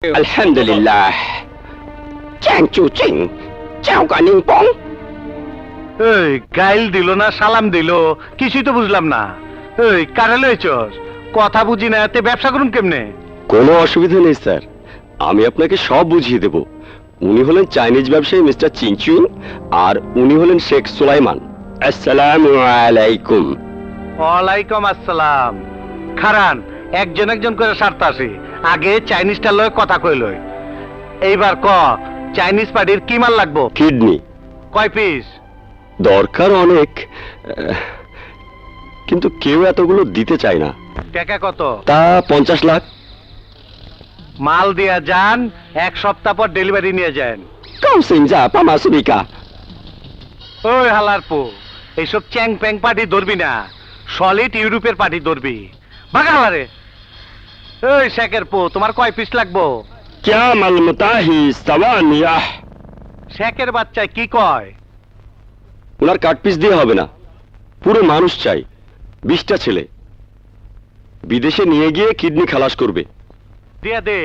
আলহামদুলিল্লাহ এই গাইল দিল না সালাম দিল কিছুই তো বুঝলাম না। এই কারে লইছস? কথা বুঝি না, তে ব্যবসা করুন কেমনে? কোনো অসুবিধা নেই স্যার, আমি আপনাকে সব বুঝিয়ে দেব। উনি হলেন চাইনিজ ব্যবসায়ী মিস্টার চিংচুং, আর উনি হলেন শেখ সুলাইমান। আসসালামু আলাইকুম। ওয়ালাইকুম আসসালাম। খারান, একজন একজন করে সারতে আসি, আগে চাইনিজটা লয় কথা কইলই। এইবার ক, চাইনিজ পার্টির কি মাল লাগবো? কিডনি কয় পিস? দরকার অনেক, কিন্তু কেউ এতগুলো দিতে চায় না। টাকা কত? তা 50 লাখ। মাল দিয়া যান, এক সপ্তাহ পর ডেলিভারি নিয়ে যান। ওই হালার পো, এইসব চ্যাং প্যাং পার্টি ধরবি না, সলিড ইউরোপের পার্টি ধরবি। বাগা হালারে। ওই শেখের পো, তোমার কয় পিস লাগবো? শেখের বাচ্চায় কি কয়? ওনার কাট পিস দিয়ে হবে না, পুরো মানুষ চাই। 20টা ছেলে বিদেশে নিয়ে গিয়ে কিডনি খালাস করবে। দিয়া দে।